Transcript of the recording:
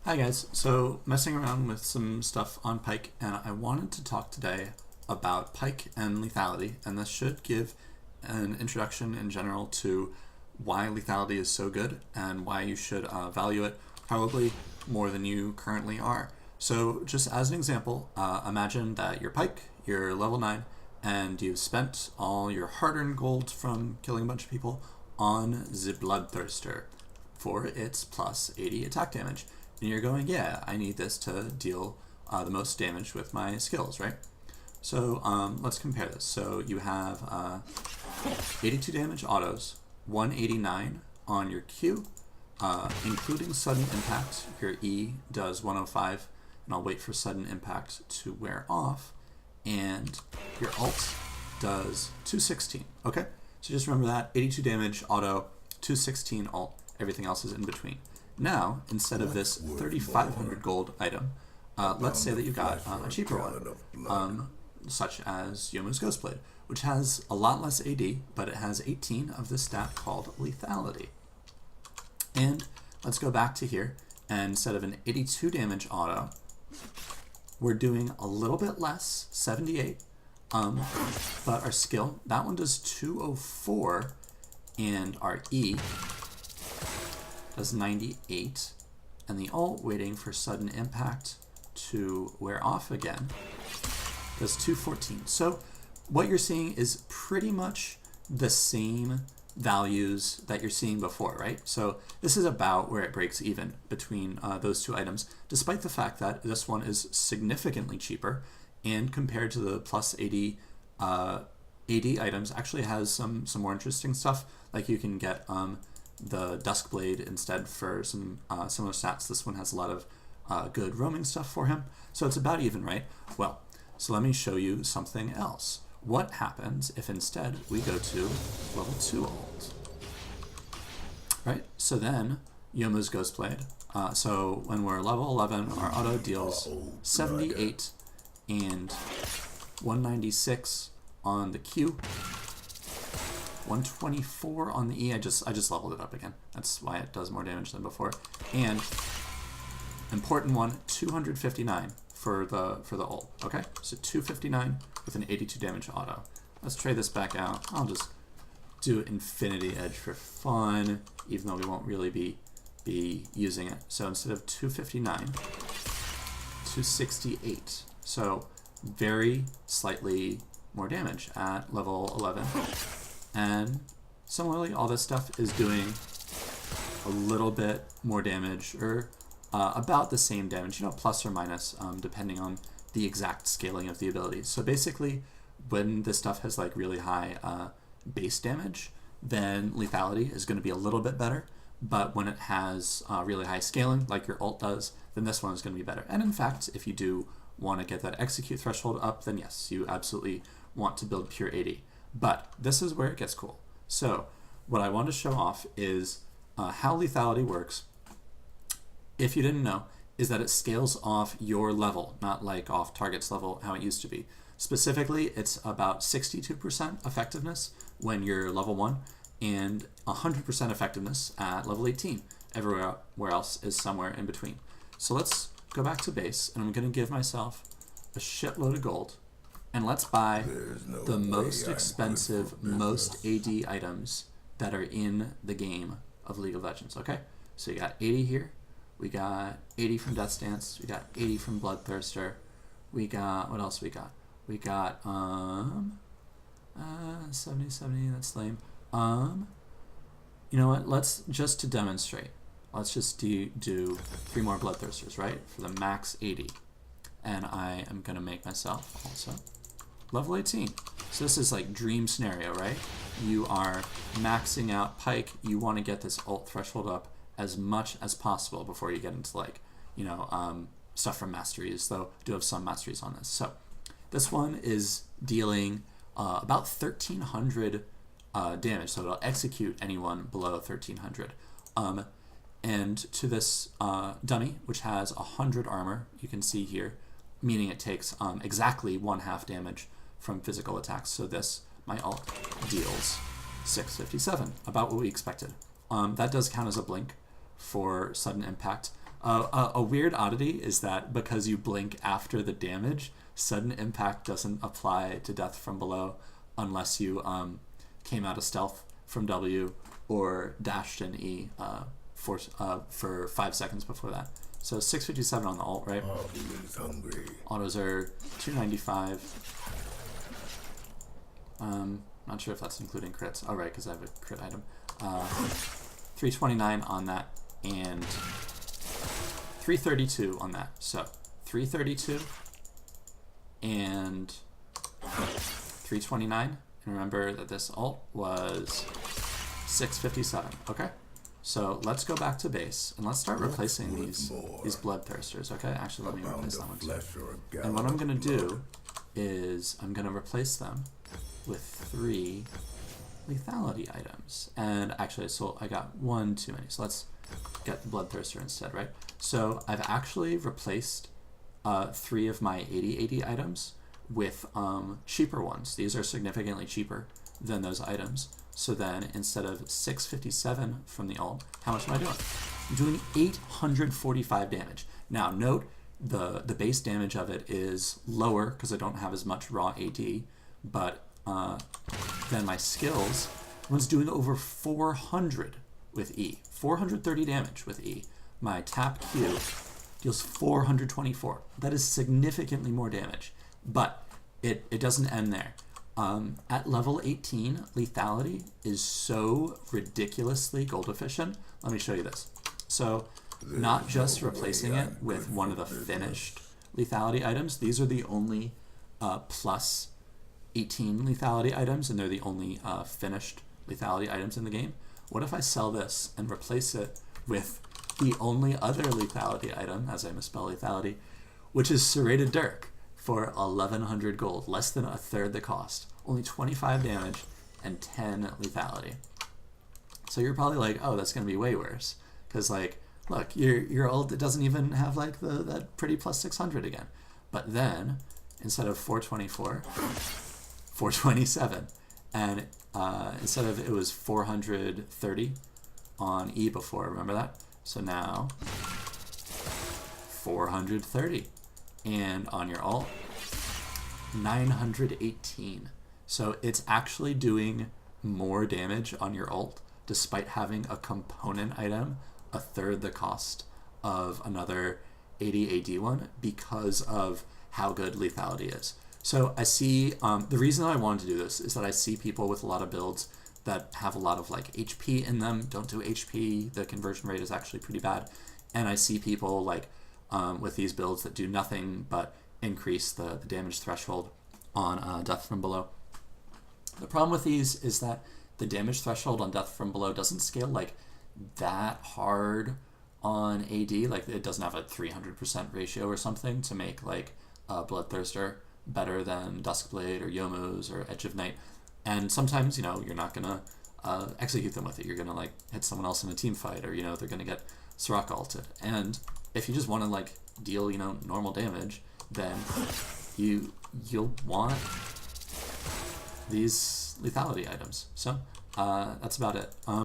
Hi guys, so messing around with some stuff on Pyke, and I wanted to talk today about Pyke and lethality, and this should give an introduction in general to why lethality is so good and why you should value it probably more than you currently are. So just as an example, imagine that you're Pyke, you're level 9, and you've spent all your hard-earned gold from killing a bunch of people on the Bloodthirster for its plus 80 attack damage. And you're going, yeah, I need this to deal the most damage with my skills, right? So let's compare this. So you have 82 damage autos, 189 on your Q, including sudden impact. Your E does 105, and I'll wait for sudden impact to wear off. And your alt does 216, okay? So just remember that, 82 damage auto, 216 alt, everything else is in between. Now, instead of this 3,500 gold item, let's say that you got a cheaper one, such as Yomu's Ghostblade, which has a lot less AD, but it has 18 of this stat called lethality. And let's go back to here, and instead of an 82 damage auto, we're doing a little bit less, 78, but our skill, that one does 204, and our E does 98, and the alt, waiting for sudden impact to wear off again, does 214. So what you're seeing is pretty much the same values that you're seeing before, right? So this is about where it breaks even between those two items, despite the fact that this one is significantly cheaper, and compared to the plus 80 AD items, actually has some more interesting stuff, like you can get the Duskblade instead for some similar stats. This one has a lot of good roaming stuff for him. So it's about even, right? Well, so let me show you something else. What happens if instead we go to level 2 alt? Right? So then, Yomu's Ghostblade. So when we're level 11, our auto deals 78 and 196 on the Q. 124 on the E. I just leveled it up again. That's why it does more damage than before. And important one, 259 for the ult. Okay, so 259 with an 82 damage auto. Let's trade this back out. I'll just do Infinity Edge for fun, even though we won't really be using it. So instead of 259, 268. So very slightly more damage at level 11. And similarly, all this stuff is doing a little bit more damage, or about the same damage, you know, plus or minus, depending on the exact scaling of the abilities. So basically, when this stuff has like really high base damage, then lethality is going to be a little bit better. But when it has really high scaling, like your ult does, then this one is going to be better. And in fact, if you do want to get that execute threshold up, then yes, you absolutely want to build pure 80. But this is where it gets cool. So what I want to show off is how lethality works. If you didn't know, is that it scales off your level, not like off target's level, how it used to be. Specifically, it's about 62% effectiveness when you're level 1 and 100% effectiveness at level 18. Everywhere else is somewhere in between. So let's go back to base, and I'm going to give myself a shitload of gold. And let's buy the most expensive, most AD items that are in the game of League of Legends, okay? So you got 80 here, we got 80 from Death's Dance, we got 80 from Bloodthirster, we got, what else we got? We got, 70, that's lame. You know what, let's, just to demonstrate, let's just do 3 more Bloodthirsters, right? For the max 80. And I am gonna make myself also level 18. So this is like dream scenario, right? You are maxing out Pyke. You want to get this ult threshold up as much as possible before you get into like, you know, stuff from masteries, though I do have some masteries on this. So this one is dealing about 1,300 damage, so it'll execute anyone below 1,300. And to this dummy, which has 100 armor, you can see here, meaning it takes exactly 1/2 damage from physical attacks. So this, my ult, deals 657, about what we expected. That does count as a blink for sudden impact. A weird oddity is that because you blink after the damage, sudden impact doesn't apply to death from below unless you came out of stealth from W or dashed in E for 5 seconds before that. So 657 on the ult, right? Oh, he's hungry. Autos are 295. Not sure if that's including crits. Oh, right, because I have a crit item. 329 on that and 332 on that. So 332 and 329. And remember that this ult was 657. Okay. So let's go back to base and let's start replacing these bloodthirsters. Okay. Actually, let me replace that one too. And what I'm gonna do is I'm gonna replace them with 3 lethality items. And actually, so I got 1 too many. So let's get the bloodthirster instead, right? So I've actually replaced 3 of my 80/80 items with cheaper ones. These are significantly cheaper than those items. So then instead of 657 from the ult, how much am I doing? I'm doing 845 damage. Now note the base damage of it is lower because I don't have as much raw AD, but then my skills was doing over 400 with E. 430 damage with E. My tap Q deals 424. That is significantly more damage. But it doesn't end there. At level 18, lethality is so ridiculously gold efficient. Let me show you this. So not just replacing it with one of the finished lethality items. These are the only plus 18 lethality items, and they're the only finished lethality items in the game. What if I sell this and replace it with the only other lethality item, as I misspell lethality, which is serrated Dirk for 1100 gold, less than a third the cost, only 25 damage and 10 lethality. So you're probably like, oh, that's going to be way worse, because like, look, your ult, it doesn't even have like that pretty plus 600 again. But then instead of 424, 427, and instead of it was 430 on E before, remember that? So now 430, and on your ult 918. So it's actually doing more damage on your ult despite having a component item a third the cost of another 80 AD one because of how good lethality is. So I see, the reason I wanted to do this is that I see people with a lot of builds that have a lot of like HP in them, don't do HP, the conversion rate is actually pretty bad. And I see people like with these builds that do nothing but increase the damage threshold on Death from Below. The problem with these is that the damage threshold on Death from Below doesn't scale like that hard on AD, like it doesn't have a 300% ratio or something to make like Bloodthirster better than Duskblade or Yomu's or Edge of Night. And sometimes, you know, you're not gonna execute them with it. You're gonna like hit someone else in a team fight, or you know, they're gonna get Soraka ulted. And if you just want to like deal, you know, normal damage, then you'll want these lethality items. So that's about it.